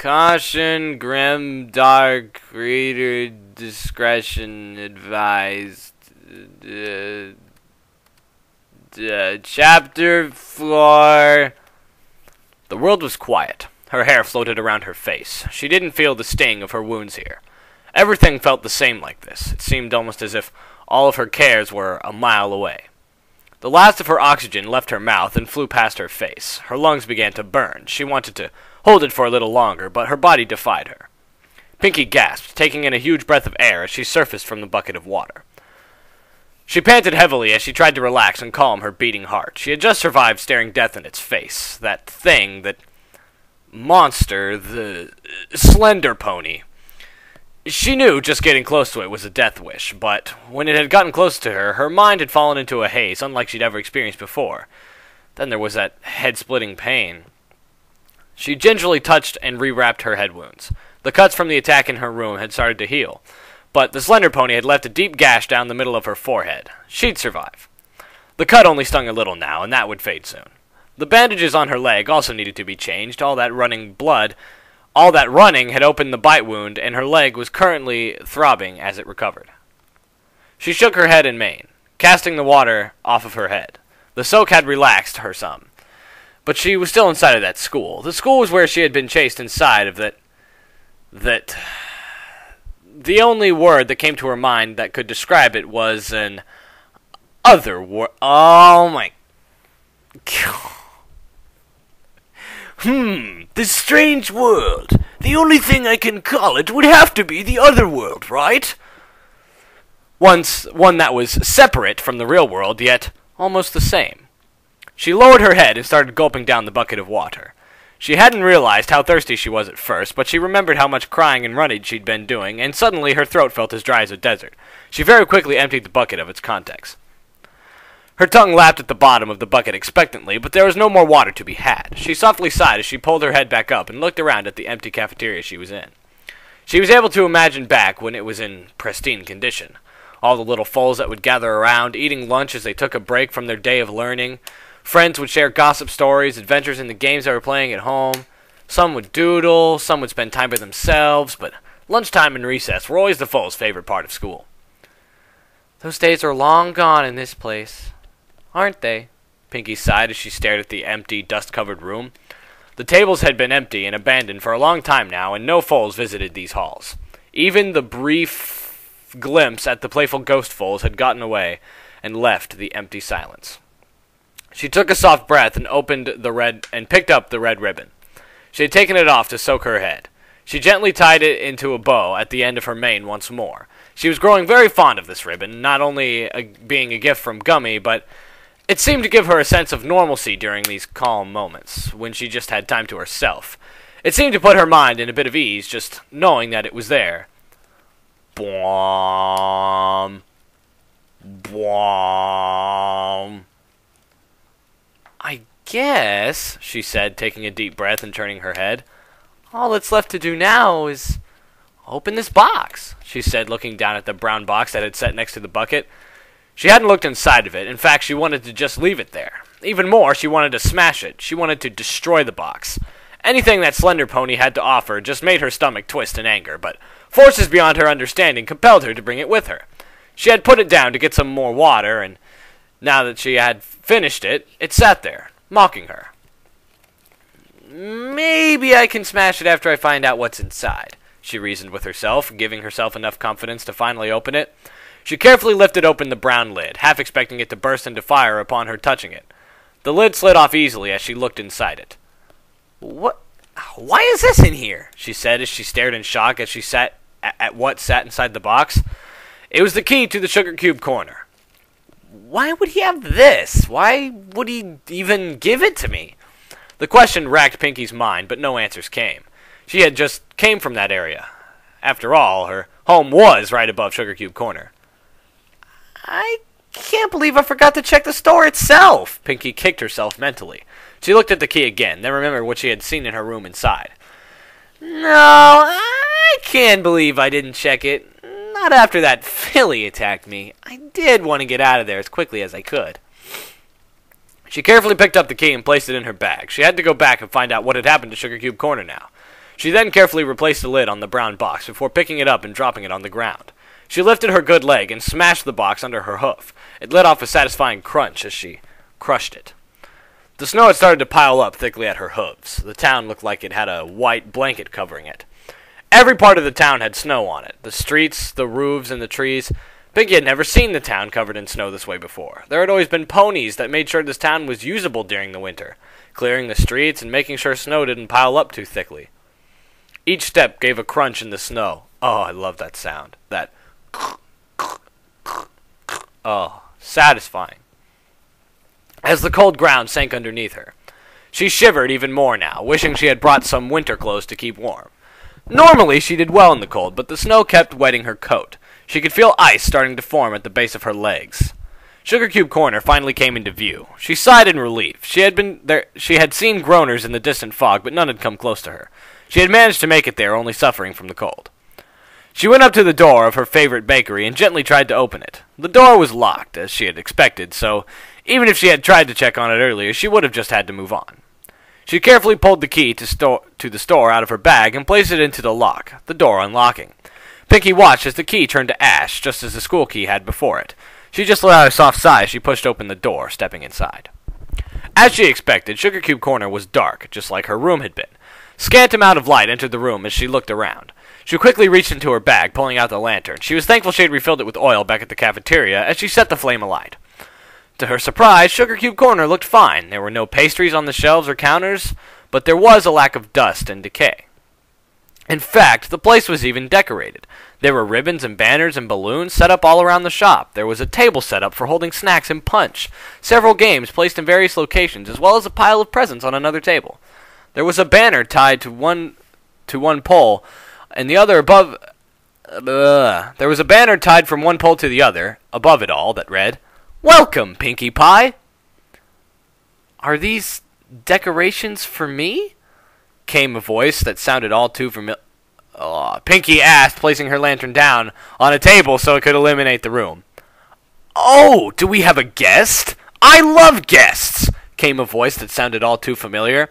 Caution, grim, dark, reader discretion advised. Chapter 4. The world was quiet. Her hair floated around her face. She didn't feel the sting of her wounds here. Everything felt the same like this. It seemed almost as if all of her cares were a mile away. The last of her oxygen left her mouth and flew past her face. Her lungs began to burn. She wanted to hold it for a little longer, but her body defied her. Pinkie gasped, taking in a huge breath of air as she surfaced from the bucket of water. She panted heavily as she tried to relax and calm her beating heart. She had just survived staring death in its face. That thing, that monster, the Slender pony. She knew just getting close to it was a death wish, but when it had gotten close to her, her mind had fallen into a haze unlike she'd ever experienced before. Then there was that head-splitting pain. She gingerly touched and rewrapped her head wounds. The cuts from the attack in her room had started to heal, but the Slender pony had left a deep gash down the middle of her forehead. She'd survive. The cut only stung a little now, and that would fade soon. The bandages on her leg also needed to be changed. All that running had opened the bite wound, and her leg was currently throbbing as it recovered. She shook her head in mane, casting the water off of her head. The soak had relaxed her some, but she was still inside of that school. The school was where she had been chased inside of that... The only word that came to her mind that could describe it was an other word. Oh my... This strange world. The only thing I can call it would have to be the other world, right? One that was separate from the real world, yet almost the same. She lowered her head and started gulping down the bucket of water. She hadn't realized how thirsty she was at first, but she remembered how much crying and running she'd been doing, and suddenly her throat felt as dry as a desert. She very quickly emptied the bucket of its contents. Her tongue lapped at the bottom of the bucket expectantly, but there was no more water to be had. She softly sighed as she pulled her head back up and looked around at the empty cafeteria she was in. She was able to imagine back when it was in pristine condition. All the little foals that would gather around, eating lunch as they took a break from their day of learning. Friends would share gossip stories, adventures in the games they were playing at home. Some would doodle, some would spend time by themselves, but lunchtime and recess were always the foals' favorite part of school. Those days are long gone in this place, aren't they? Pinkie sighed as she stared at the empty, dust-covered room. The tables had been empty and abandoned for a long time now, and no foals visited these halls. Even the brief glimpse at the playful ghost foals had gotten away and left the empty silence. She took a soft breath and picked up the red ribbon. She had taken it off to soak her head. She gently tied it into a bow at the end of her mane once more. She was growing very fond of this ribbon, not only being a gift from Gummy, but it seemed to give her a sense of normalcy during these calm moments, when she just had time to herself. It seemed to put her mind in a bit of ease, just knowing that it was there. Bwom. Bwom. I guess, she said, taking a deep breath and turning her head, all that's left to do now is open this box, she said, looking down at the brown box that had sat next to the bucket. She hadn't looked inside of it. In fact, she wanted to just leave it there. Even more, she wanted to smash it. She wanted to destroy the box. Anything that Slender Pony had to offer just made her stomach twist in anger, but forces beyond her understanding compelled her to bring it with her. She had put it down to get some more water, and now that she had finished it, it sat there, mocking her. Maybe I can smash it after I find out what's inside, she reasoned with herself, giving herself enough confidence to finally open it. She carefully lifted open the brown lid, half expecting it to burst into fire upon her touching it. The lid slid off easily as she looked inside it. What? Why is this in here? She said as she stared in shock as she sat at what sat inside the box. It was the key to the sugar cube corner. Why would he have this? Why would he even give it to me? The question racked Pinkie's mind, but no answers came. She had just came from that area. After all, her home was right above Sugar Cube Corner. I can't believe I forgot to check the store itself. Pinkie kicked herself mentally. She looked at the key again, then remembered what she had seen in her room inside. No, I can't believe I didn't check it. Not after that filly attacked me. I did want to get out of there as quickly as I could. She carefully picked up the key and placed it in her bag. She had to go back and find out what had happened to Sugar Cube Corner now. She then carefully replaced the lid on the brown box before picking it up and dropping it on the ground. She lifted her good leg and smashed the box under her hoof. It let off a satisfying crunch as she crushed it. The snow had started to pile up thickly at her hooves. The town looked like it had a white blanket covering it. Every part of the town had snow on it. The streets, the roofs, and the trees. Pinkie had never seen the town covered in snow this way before. There had always been ponies that made sure this town was usable during the winter, clearing the streets and making sure snow didn't pile up too thickly. Each step gave a crunch in the snow. Oh, I love that sound. That oh, satisfying. As the cold ground sank underneath her, she shivered even more now, wishing she had brought some winter clothes to keep warm. Normally, she did well in the cold, but the snow kept wetting her coat. She could feel ice starting to form at the base of her legs. Sugar Cube Corner finally came into view. She sighed in relief. She had seen groaners in the distant fog, but none had come close to her. She had managed to make it there, only suffering from the cold. She went up to the door of her favorite bakery and gently tried to open it. The door was locked, as she had expected, so even if she had tried to check on it earlier, she would have just had to move on. She carefully pulled the key to the store out of her bag and placed it into the lock, the door unlocking. Pinkie watched as the key turned to ash, just as the school key had before it. She just let out a soft sigh as she pushed open the door, stepping inside. As she expected, Sugar Cube Corner was dark, just like her room had been. Scant amount of light entered the room as she looked around. She quickly reached into her bag, pulling out the lantern. She was thankful she had refilled it with oil back at the cafeteria as she set the flame alight. To her surprise, Sugar Cube Corner looked fine. There were no pastries on the shelves or counters, but there was a lack of dust and decay. In fact, the place was even decorated. There were ribbons and banners and balloons set up all around the shop. There was a table set up for holding snacks and punch, several games placed in various locations, as well as a pile of presents on another table. There was a banner tied to one pole, and the other above. There was a banner tied from one pole to the other, above it all, that read, "Welcome, Pinkie Pie." "Are these decorations for me?" came a voice that sounded all too familiar. Pinkie asked, placing her lantern down on a table so it could illuminate the room. "Oh, do we have a guest? I love guests!" came a voice that sounded all too familiar.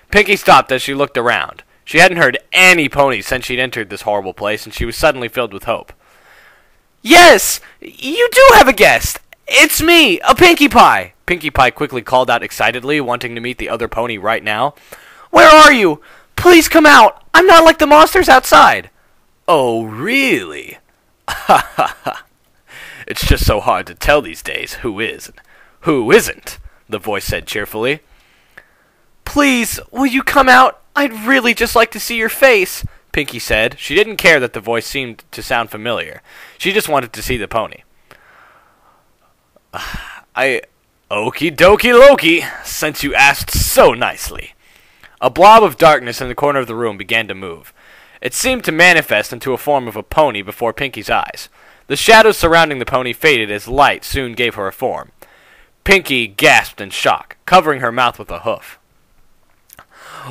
Pinkie stopped as she looked around. She hadn't heard any ponies since she'd entered this horrible place, and she was suddenly filled with hope. "Yes, you do have a guest! It's me, a Pinkie Pie!" Pinkie Pie quickly called out excitedly, wanting to meet the other pony right now. "Where are you? Please come out! I'm not like the monsters outside!" "Oh, really? Ha ha ha. It's just so hard to tell these days who is and who isn't," the voice said cheerfully. "Please, will you come out? I'd really just like to see your face," Pinkie said. She didn't care that the voice seemed to sound familiar. She just wanted to see the pony. Okie dokie Loki, since you asked so nicely." A blob of darkness in the corner of the room began to move. It seemed to manifest into a form of a pony before Pinkie's eyes. The shadows surrounding the pony faded as light soon gave her a form. Pinkie gasped in shock, covering her mouth with a hoof.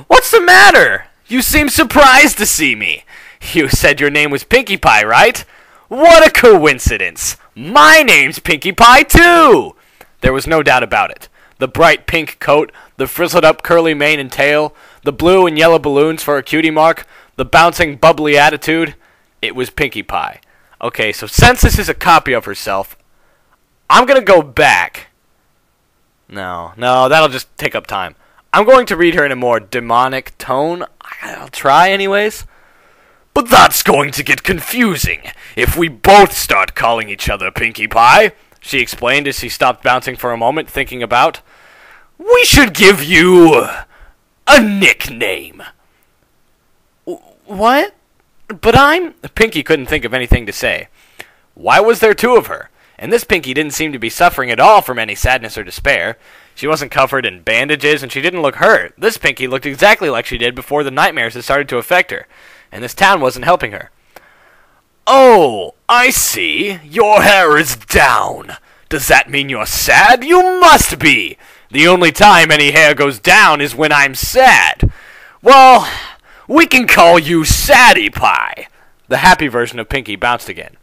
"What's the matter? You seem surprised to see me. You said your name was Pinkie Pie, right? What a coincidence! My name's Pinkie Pie, too!" There was no doubt about it. The bright pink coat, the frizzled-up curly mane and tail, the blue and yellow balloons for a cutie mark, the bouncing, bubbly attitude. It was Pinkie Pie. Okay, so since this is a copy of herself, I'm going to go back. No, that'll just take up time. I'm going to read her in a more demonic tone. I'll try anyways. "But that's going to get confusing if we both start calling each other Pinkie Pie," she explained as she stopped bouncing for a moment, thinking about. "We should give you a nickname." "What? But I'm—" Pinkie couldn't think of anything to say. Why was there two of her? And this Pinkie didn't seem to be suffering at all from any sadness or despair. She wasn't covered in bandages, and she didn't look hurt. This Pinkie looked exactly like she did before the nightmares had started to affect her, and this town wasn't helping her. "Oh, I see. Your hair is down. Does that mean you're sad? You must be. The only time any hair goes down is when I'm sad. Well, we can call you Sadie Pie." The happy version of Pinkie bounced again.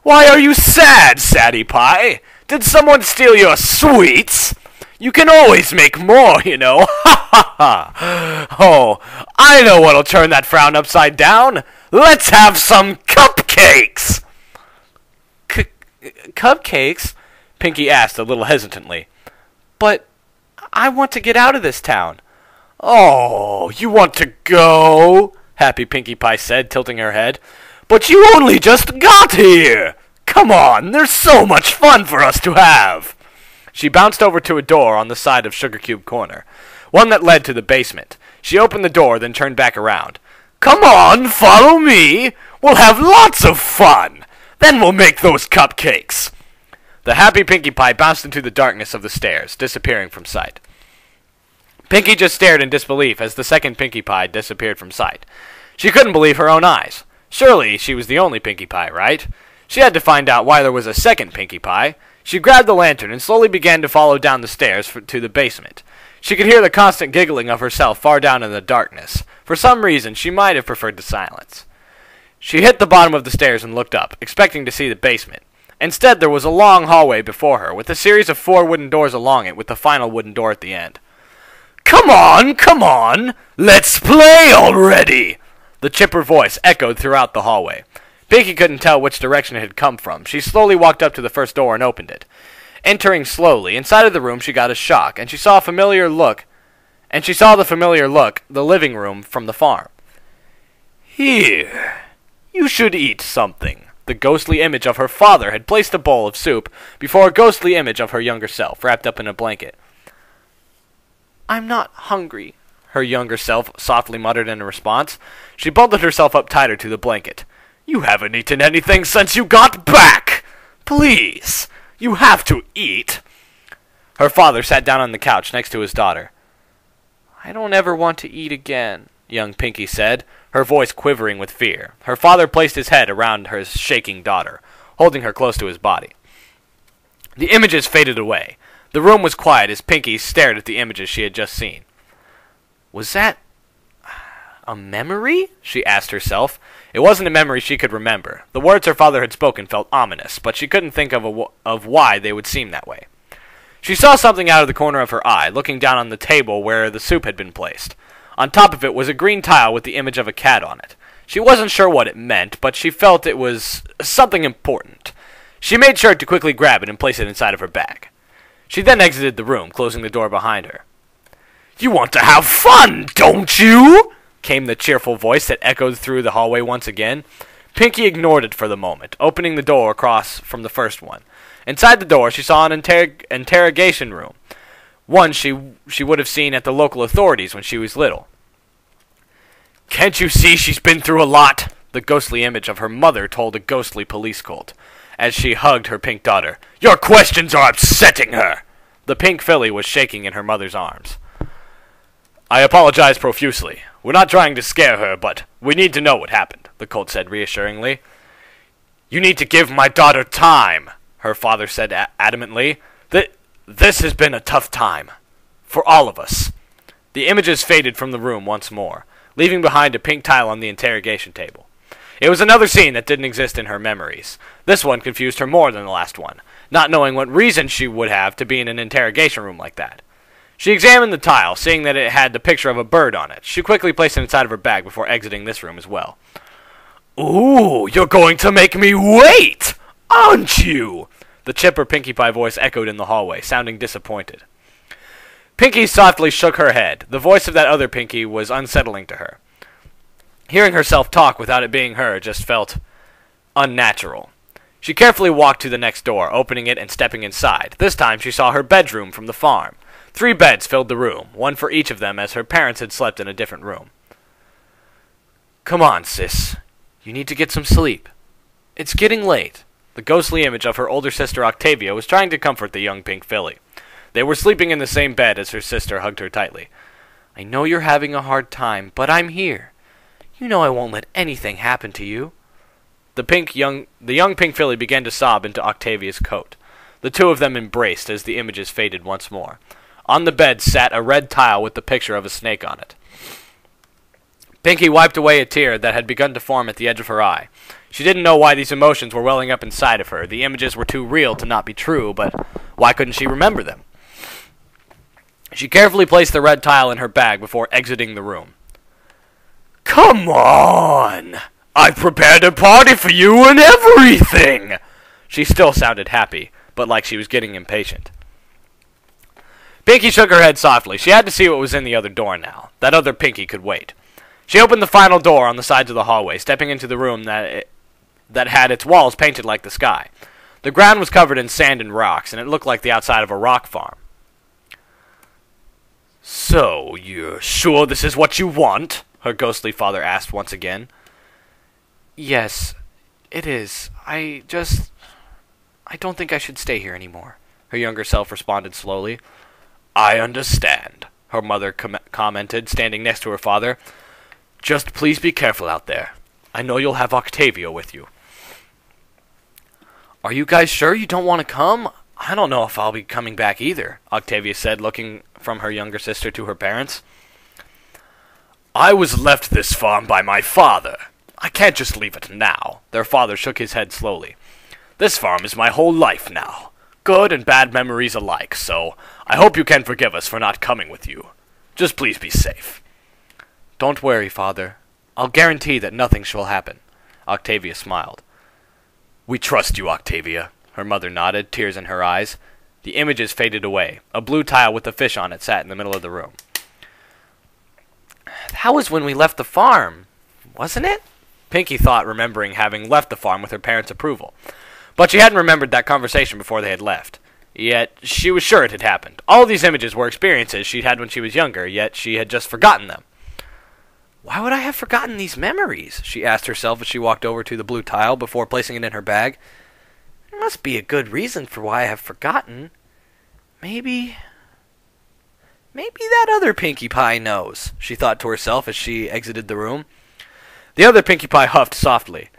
"Why are you sad, Sadie Pie? Did someone steal your sweets? You can always make more, you know. Ha ha ha. Oh, I know what'll turn that frown upside down. Let's have some cupcakes. Cupcakes? Pinkie asked a little hesitantly. But I want to get out of this town. Oh, you want to go? Happy Pinkie Pie said, tilting her head. But you only just got here. Come on, there's so much fun for us to have. She bounced over to a door on the side of Sugar Cube Corner, one that led to the basement. She opened the door, then turned back around. Come on, follow me. We'll have lots of fun. Then we'll make those cupcakes. The happy Pinkie Pie bounced into the darkness of the stairs, disappearing from sight. Pinkie just stared in disbelief as the second Pinkie Pie disappeared from sight. She couldn't believe her own eyes. Surely she was the only Pinkie Pie, right? She had to find out why there was a second Pinkie Pie. She grabbed the lantern and slowly began to follow down the stairs to the basement. She could hear the constant giggling of herself far down in the darkness. For some reason, she might have preferred the silence. She hit the bottom of the stairs and looked up, expecting to see the basement. Instead, there was a long hallway before her, with a series of 4 wooden doors along it, with the final wooden door at the end. Come on, let's play already! The chipper voice echoed throughout the hallway. Pinkie couldn't tell which direction it had come from. She slowly walked up to the first door and opened it. Entering slowly, inside of the room she got a shock, and she saw the familiar look, the living room from the farm. Here, you should eat something. The ghostly image of her father had placed a bowl of soup before a ghostly image of her younger self, wrapped up in a blanket. I'm not hungry, her younger self softly muttered in response. She bundled herself up tighter to the blanket. You haven't eaten anything since you got back! Please, you have to eat! Her father sat down on the couch next to his daughter. I don't ever want to eat again, young Pinkie said, her voice quivering with fear. Her father placed his head around her shaking daughter, holding her close to his body. The images faded away. The room was quiet as Pinkie stared at the images she had just seen. Was that a memory? She asked herself. It wasn't a memory she could remember. The words her father had spoken felt ominous, but she couldn't think of why they would seem that way. She saw something out of the corner of her eye, looking down on the table where the soup had been placed. On top of it was a green tile with the image of a cat on it. She wasn't sure what it meant, but she felt it was something important. She made sure to quickly grab it and place it inside of her bag. She then exited the room, closing the door behind her. You want to have fun, don't you? Came the cheerful voice that echoed through the hallway once again. Pinkie ignored it for the moment, opening the door across from the first one. Inside the door, she saw an interrogation room, one she would have seen at the local authorities when she was little. Can't you see she's been through a lot? The ghostly image of her mother told a ghostly police colt, as she hugged her pink daughter. Your questions are upsetting her! The pink filly was shaking in her mother's arms. I apologize profusely. We're not trying to scare her, but we need to know what happened, the colt said reassuringly. You need to give my daughter time, her father said adamantly. This has been a tough time. For all of us. The images faded from the room once more, leaving behind a pink tile on the interrogation table. It was another scene that didn't exist in her memories. This one confused her more than the last one, not knowing what reason she would have to be in an interrogation room like that. She examined the tile, seeing that it had the picture of a bird on it. She quickly placed it inside of her bag before exiting this room as well. Ooh, you're going to make me wait, aren't you? The chipper Pinkie Pie voice echoed in the hallway, sounding disappointed. Pinkie softly shook her head. The voice of that other Pinkie was unsettling to her. Hearing herself talk without it being her just felt unnatural. She carefully walked to the next door, opening it and stepping inside. This time she saw her bedroom from the farm. 3 beds filled the room, one for each of them as her parents had slept in a different room. Come on, sis. You need to get some sleep. It's getting late. The ghostly image of her older sister Octavia was trying to comfort the young pink filly. They were sleeping in the same bed as her sister hugged her tightly. I know you're having a hard time, but I'm here. You know I won't let anything happen to you. The young pink filly began to sob into Octavia's coat. The two of them embraced as the images faded once more. On the bed sat a red tile with the picture of a snake on it. Pinkie wiped away a tear that had begun to form at the edge of her eye. She didn't know why these emotions were welling up inside of her. The images were too real to not be true, but why couldn't she remember them? She carefully placed the red tile in her bag before exiting the room. "Come on! I've prepared a party for you and everything!" She still sounded happy, but like she was getting impatient. Pinkie shook her head softly. She had to see what was in the other door now. That other Pinkie could wait. She opened the final door on the sides of the hallway, stepping into the room that had its walls painted like the sky. The ground was covered in sand and rocks, and it looked like the outside of a rock farm. "So, you're sure this is what you want?" her ghostly father asked once again. "Yes, it is. I don't think I should stay here anymore," her younger self responded slowly. "I understand," her mother commented, standing next to her father. "Just please be careful out there. I know you'll have Octavia with you." "Are you guys sure you don't want to come? I don't know if I'll be coming back either," Octavia said, looking from her younger sister to her parents. "I was left this farm by my father. I can't just leave it now." Their father shook his head slowly. "This farm is my whole life now. Good and bad memories alike, so I hope you can forgive us for not coming with you. Just please be safe." "Don't worry, Father. I'll guarantee that nothing shall happen." Octavia smiled. "We trust you, Octavia." Her mother nodded, tears in her eyes. The images faded away. A blue tile with a fish on it sat in the middle of the room. "That was when we left the farm, wasn't it?" Pinkie thought, remembering having left the farm with her parents' approval. But she hadn't remembered that conversation before they had left. Yet she was sure it had happened. All these images were experiences she'd had when she was younger, yet she had just forgotten them. "Why would I have forgotten these memories?" she asked herself as she walked over to the blue tile before placing it in her bag. "There must be a good reason for why I have forgotten. Maybe that other Pinkie Pie knows," she thought to herself as she exited the room. The other Pinkie Pie huffed softly.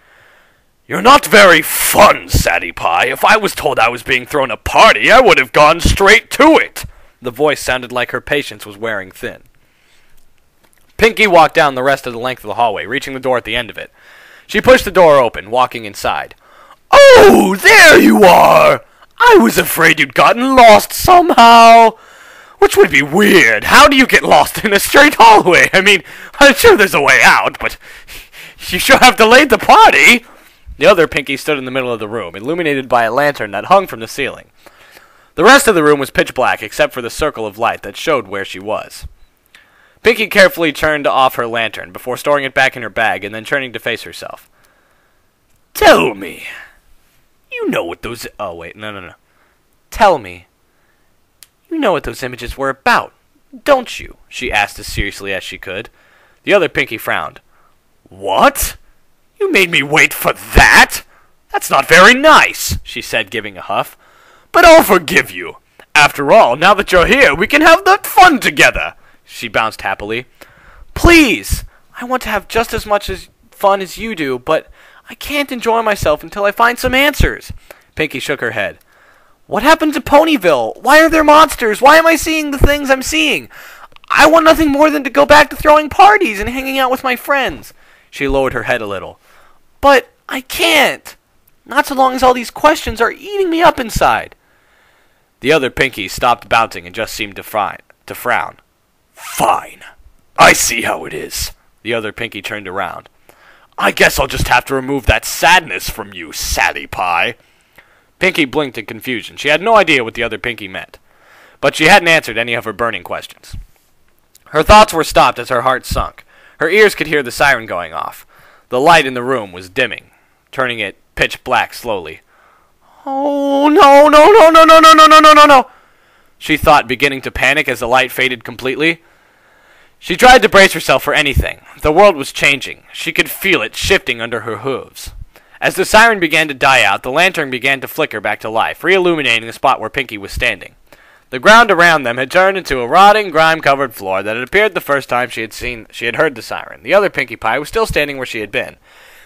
"You're not very fun, Sadie Pie. If I was told I was being thrown a party, I would have gone straight to it." The voice sounded like her patience was wearing thin. Pinkie walked down the rest of the length of the hallway, reaching the door at the end of it. She pushed the door open, walking inside. "Oh, there you are! I was afraid you'd gotten lost somehow. Which would be weird. How do you get lost in a straight hallway? I mean, I'm sure there's a way out, but you sure have delayed the party." The other Pinkie stood in the middle of the room, illuminated by a lantern that hung from the ceiling. The rest of the room was pitch black, except for the circle of light that showed where she was. Pinkie carefully turned off her lantern before storing it back in her bag and then turning to face herself. "Tell me. You know what those... Oh, wait, no. Tell me. You know what those images were about, don't you?" she asked as seriously as she could. The other Pinkie frowned. "What? You made me wait for that? That's not very nice," she said, giving a huff. "But I'll forgive you. After all, now that you're here, we can have that fun together." She bounced happily. "Please! I want to have just as much fun as you do, but I can't enjoy myself until I find some answers." Pinkie shook her head. "What happened to Ponyville? Why are there monsters? Why am I seeing the things I'm seeing? I want nothing more than to go back to throwing parties and hanging out with my friends." She lowered her head a little. "But I can't. Not so long as all these questions are eating me up inside." The other Pinkie stopped bouncing and just seemed to frown. "Fine. I see how it is." The other Pinkie turned around. "I guess I'll just have to remove that sadness from you, Sadie Pie." Pinkie blinked in confusion. She had no idea what the other Pinkie meant. But she hadn't answered any of her burning questions. Her thoughts were stopped as her heart sunk. Her ears could hear the siren going off. The light in the room was dimming, turning it pitch black slowly. "Oh, no, she thought, beginning to panic as the light faded completely. She tried to brace herself for anything. The world was changing. She could feel it shifting under her hooves. As the siren began to die out, the lantern began to flicker back to life, re-illuminating the spot where Pinkie was standing. The ground around them had turned into a rotting, grime-covered floor that had appeared the first time she had heard the siren. The other Pinkie Pie was still standing where she had been.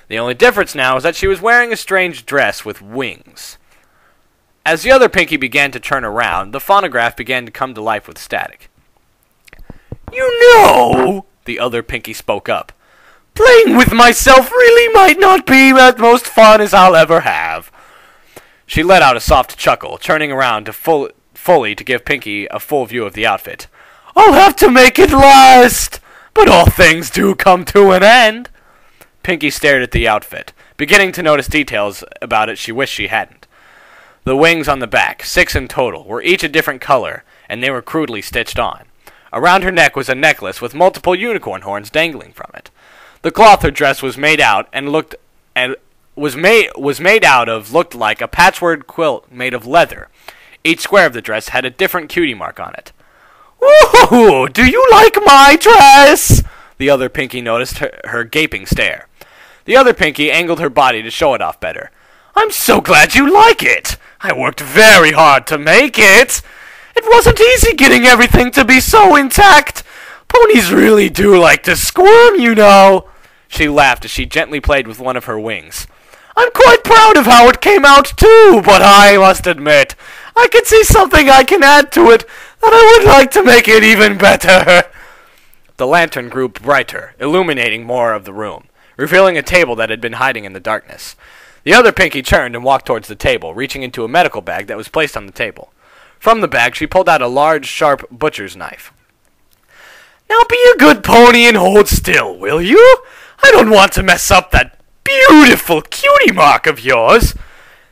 The only difference now was that she was wearing a strange dress with wings. As the other Pinkie began to turn around, the phonograph began to come to life with static. "You know," the other Pinkie spoke up, "playing with myself really might not be as most fun as I'll ever have." She let out a soft chuckle, turning around to fully to give Pinkie a full view of the outfit. I'll have to make it last. But all things do come to an end. Pinkie stared at the outfit, beginning to notice details about it she wished she hadn't. The wings on the back, 6 in total, were each a different color, and they were crudely stitched on. Around her neck was a necklace with multiple unicorn horns dangling from it. The cloth her dress was made out looked like a patchwork quilt made of leather. Each square of the dress had a different cutie mark on it. "Ooh, do you like my dress?" The other Pinkie noticed her gaping stare. The other Pinkie angled her body to show it off better. "I'm so glad you like it. I worked very hard to make it. It wasn't easy getting everything to be so intact. Ponies really do like to squirm, you know." She laughed as she gently played with one of her wings. "I'm quite proud of how it came out, too, but I must admit, I can see something I can add to it that I would like to make it even better." The lantern grew brighter, illuminating more of the room, revealing a table that had been hiding in the darkness. The other Pinkie turned and walked towards the table, reaching into a medical bag that was placed on the table. From the bag, she pulled out a large, sharp butcher's knife. "Now be a good pony and hold still, will you? I don't want to mess up that beautiful cutie mark of yours,"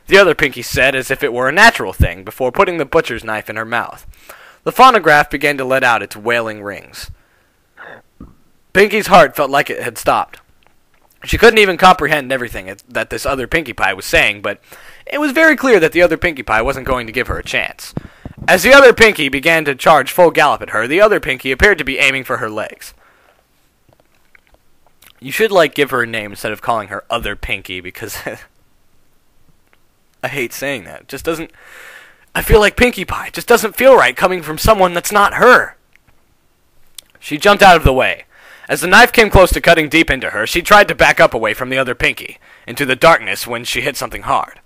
the other Pinkie said as if it were a natural thing, before putting the butcher's knife in her mouth. The phonograph began to let out its wailing rings. Pinkie's heart felt like it had stopped. She couldn't even comprehend everything that this other Pinkie Pie was saying, but it was very clear that the other Pinkie Pie wasn't going to give her a chance. As the other Pinkie began to charge full gallop at her, the other Pinkie appeared to be aiming for her legs. You should, give her a name instead of calling her Other Pinkie, because I hate saying that. It just doesn't... I feel like Pinkie Pie. It just doesn't feel right coming from someone that's not her. She jumped out of the way. As the knife came close to cutting deep into her, she tried to back up away from the other Pinkie, into the darkness when she hit something hard.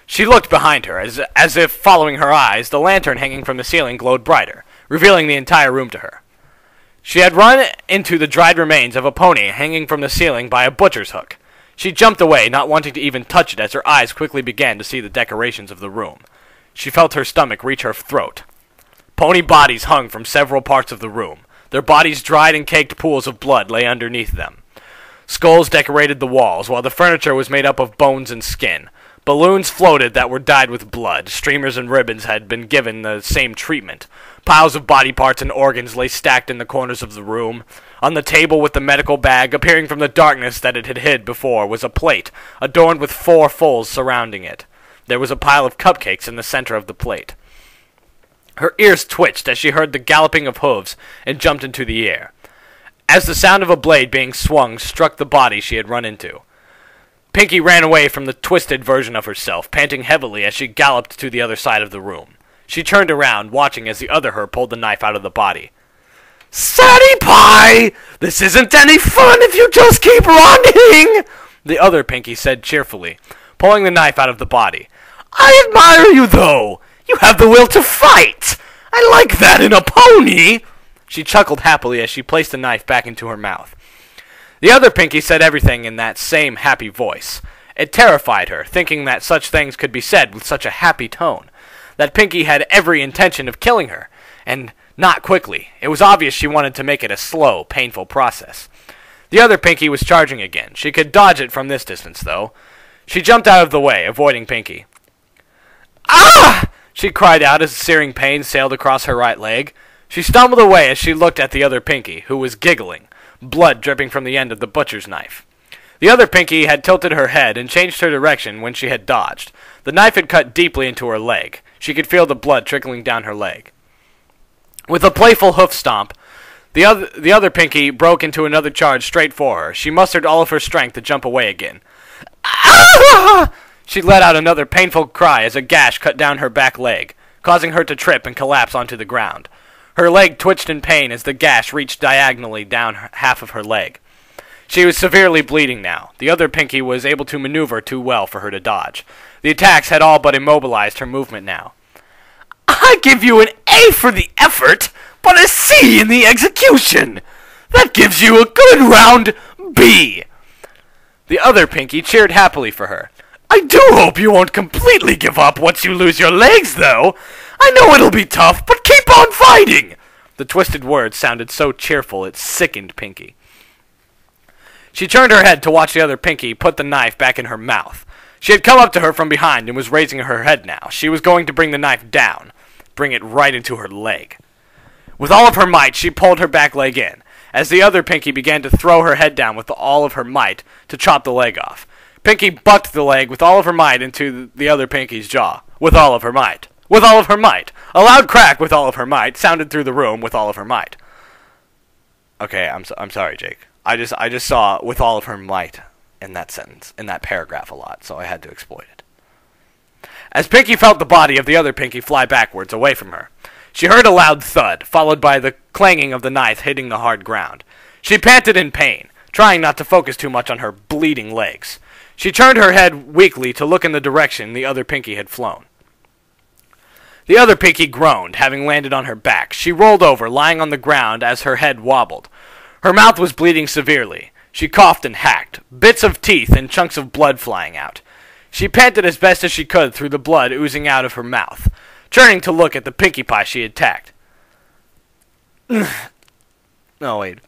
She looked behind her, as if following her eyes, the lantern hanging from the ceiling glowed brighter, revealing the entire room to her. She had run into the dried remains of a pony hanging from the ceiling by a butcher's hook. She jumped away, not wanting to even touch it, as her eyes quickly began to see the decorations of the room. She felt her stomach reach her throat. Pony bodies hung from several parts of the room. Their bodies dried and caked pools of blood lay underneath them. Skulls decorated the walls, while the furniture was made up of bones and skin. Balloons floated that were dyed with blood. Streamers and ribbons had been given the same treatment. Piles of body parts and organs lay stacked in the corners of the room. On the table with the medical bag, appearing from the darkness that it had hid before, was a plate, adorned with 4 fulls surrounding it. There was a pile of cupcakes in the center of the plate. Her ears twitched as she heard the galloping of hooves and jumped into the air, as the sound of a blade being swung struck the body she had run into. Pinkie ran away from the twisted version of herself, panting heavily as she galloped to the other side of the room. She turned around, watching as the other her pulled the knife out of the body. "Sadie Pie! This isn't any fun if you just keep running!" the other Pinkie said cheerfully, pulling the knife out of the body. "I admire you, though! You have the will to fight! I like that in a pony!" She chuckled happily as she placed the knife back into her mouth. The other Pinkie said everything in that same happy voice. It terrified her, thinking that such things could be said with such a happy tone. That Pinkie had every intention of killing her, and not quickly. It was obvious she wanted to make it a slow, painful process. The other Pinkie was charging again. She could dodge it from this distance, though. She jumped out of the way, avoiding Pinkie. "Ah!" she cried out as searing pain sailed across her right leg. She stumbled away as she looked at the other Pinkie, who was giggling, blood dripping from the end of the butcher's knife. The other Pinkie had tilted her head and changed her direction when she had dodged. The knife had cut deeply into her leg. She could feel the blood trickling down her leg. With a playful hoof stomp, the other Pinkie broke into another charge straight for her. She mustered all of her strength to jump away again. "Ah!" She let out another painful cry as a gash cut down her back leg, causing her to trip and collapse onto the ground. Her leg twitched in pain as the gash reached diagonally down half of her leg. She was severely bleeding now. The other Pinkie was able to maneuver too well for her to dodge. The attacks had all but immobilized her movement now. "I give you an A for the effort, but a C in the execution. That gives you a good round B." The other Pinkie cheered happily for her. "I do hope you won't completely give up once you lose your legs, though. I know it'll be tough, but keep on fighting." The twisted words sounded so cheerful it sickened Pinkie. She turned her head to watch the other Pinkie put the knife back in her mouth. She had come up to her from behind and was raising her head now. She was going to bring the knife down, bring it right into her leg. With all of her might, she pulled her back leg in, as the other Pinkie began to throw her head down with all of her might to chop the leg off. Pinkie bucked the leg with all of her might into the other Pinkie's jaw, with all of her might. With all of her might. A loud crack with all of her might sounded through the room with all of her might. Okay, I'm sorry, Jake. I just saw with all of her might in that sentence, in that paragraph a lot, so I had to exploit it. As Pinkie felt the body of the other Pinkie fly backwards away from her, she heard a loud thud, followed by the clanging of the knife hitting the hard ground. She panted in pain, trying not to focus too much on her bleeding legs. She turned her head weakly to look in the direction the other Pinkie had flown. The other Pinkie groaned, having landed on her back. She rolled over, lying on the ground as her head wobbled. Her mouth was bleeding severely. She coughed and hacked, bits of teeth and chunks of blood flying out. She panted as best as she could through the blood oozing out of her mouth, turning to look at the Pinkie Pie she had attacked. No, wait.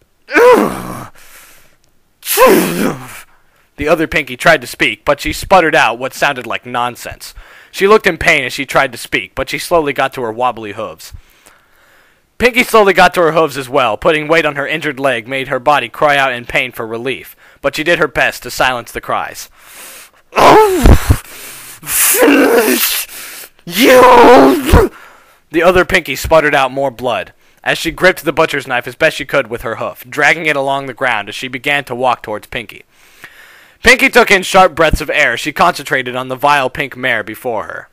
The other Pinkie tried to speak, but she sputtered out what sounded like nonsense. She looked in pain as she tried to speak, but she slowly got to her wobbly hooves. Pinkie slowly got to her hooves as well. Putting weight on her injured leg made her body cry out in pain for relief, but she did her best to silence the cries. Finish you! The other Pinkie sputtered out more blood, as she gripped the butcher's knife as best she could with her hoof, dragging it along the ground as she began to walk towards Pinkie. Pinkie took in sharp breaths of air as she concentrated on the vile pink mare before her.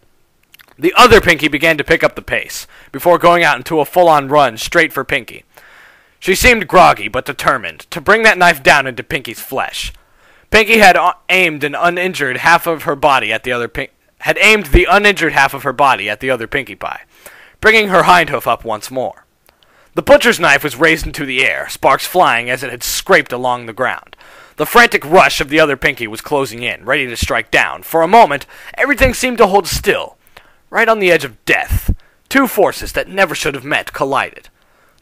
The other Pinkie began to pick up the pace, before going out into a full-on run straight for Pinkie. She seemed groggy, but determined, to bring that knife down into Pinkie's flesh. Pinkie had aimed the uninjured half of her body at the other Pinkie Pie, bringing her hind hoof up once more. The butcher's knife was raised into the air, sparks flying as it had scraped along the ground. The frantic rush of the other Pinkie was closing in, ready to strike down. For a moment, everything seemed to hold still. Right on the edge of death, two forces that never should have met collided.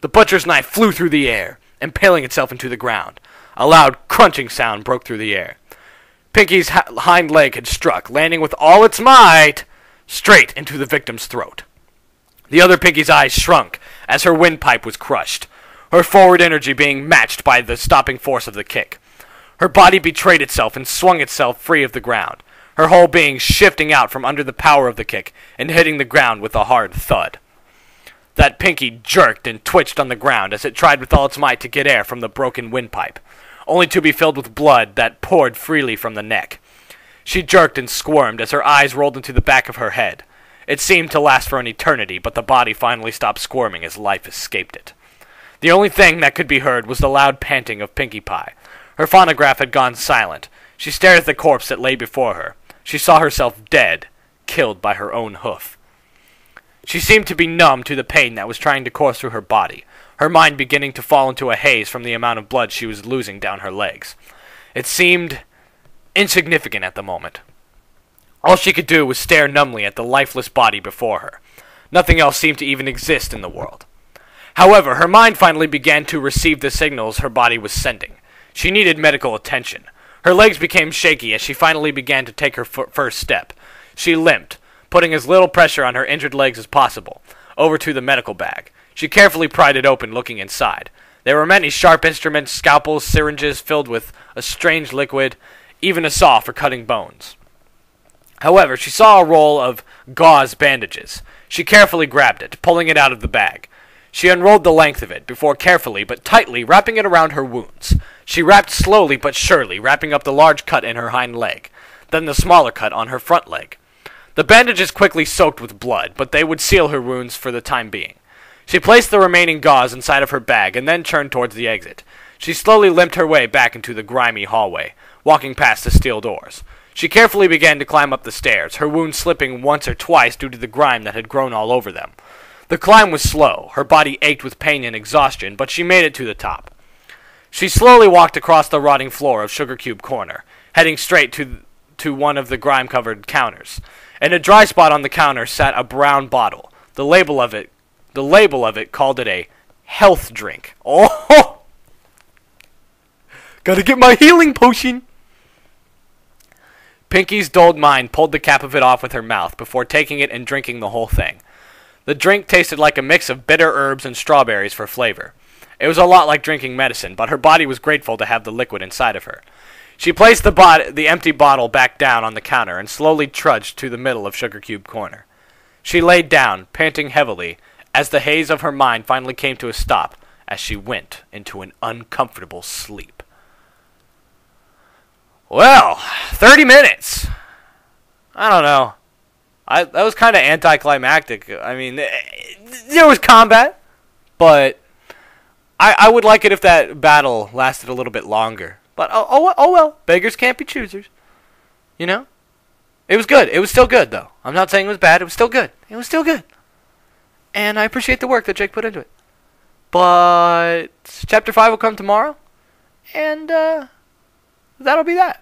The butcher's knife flew through the air, impaling itself into the ground. A loud crunching sound broke through the air. Pinkie's hind leg had struck, landing with all its might straight into the victim's throat. The other Pinkie's eyes shrunk as her windpipe was crushed, her forward energy being matched by the stopping force of the kick. Her body betrayed itself and swung itself free of the ground, her whole being shifting out from under the power of the kick and hitting the ground with a hard thud. That Pinkie jerked and twitched on the ground as it tried with all its might to get air from the broken windpipe, only to be filled with blood that poured freely from the neck. She jerked and squirmed as her eyes rolled into the back of her head. It seemed to last for an eternity, but the body finally stopped squirming as life escaped it. The only thing that could be heard was the loud panting of Pinkie Pie. Her phonograph had gone silent. She stared at the corpse that lay before her. She saw herself dead, killed by her own hoof. She seemed to be numb to the pain that was trying to course through her body, her mind beginning to fall into a haze from the amount of blood she was losing down her legs. It seemed insignificant at the moment. All she could do was stare numbly at the lifeless body before her. Nothing else seemed to even exist in the world. However, her mind finally began to receive the signals her body was sending. She needed medical attention. Her legs became shaky as she finally began to take her first step. She limped, putting as little pressure on her injured legs as possible, over to the medical bag. She carefully pried it open, looking inside. There were many sharp instruments, scalpels, syringes filled with a strange liquid, even a saw for cutting bones. However, she saw a roll of gauze bandages. She carefully grabbed it, pulling it out of the bag. She unrolled the length of it, before carefully but tightly wrapping it around her wounds. She wrapped slowly but surely, wrapping up the large cut in her hind leg, then the smaller cut on her front leg. The bandages quickly soaked with blood, but they would seal her wounds for the time being. She placed the remaining gauze inside of her bag and then turned towards the exit. She slowly limped her way back into the grimy hallway, walking past the steel doors. She carefully began to climb up the stairs, her wounds slipping once or twice due to the grime that had grown all over them. The climb was slow. Her body ached with pain and exhaustion, but she made it to the top. She slowly walked across the rotting floor of Sugar Cube Corner, heading straight to one of the grime-covered counters. In a dry spot on the counter sat a brown bottle. The label of it called it a health drink. Oh! Gotta get my healing potion! Pinkie's dulled mind pulled the cap of it off with her mouth before taking it and drinking the whole thing. The drink tasted like a mix of bitter herbs and strawberries for flavor. It was a lot like drinking medicine, but her body was grateful to have the liquid inside of her. She placed the empty bottle back down on the counter and slowly trudged to the middle of Sugar Cube Corner. She laid down, panting heavily, as the haze of her mind finally came to a stop as she went into an uncomfortable sleep. Well, 30 minutes. I don't know. That was kind of anticlimactic. I mean, there was combat, but I would like it if that battle lasted a little bit longer. But oh well, beggars can't be choosers. You know? It was good. It was still good, though. I'm not saying it was bad. It was still good. It was still good. And I appreciate the work that Jake put into it. But Chapter 5 will come tomorrow, and that'll be that.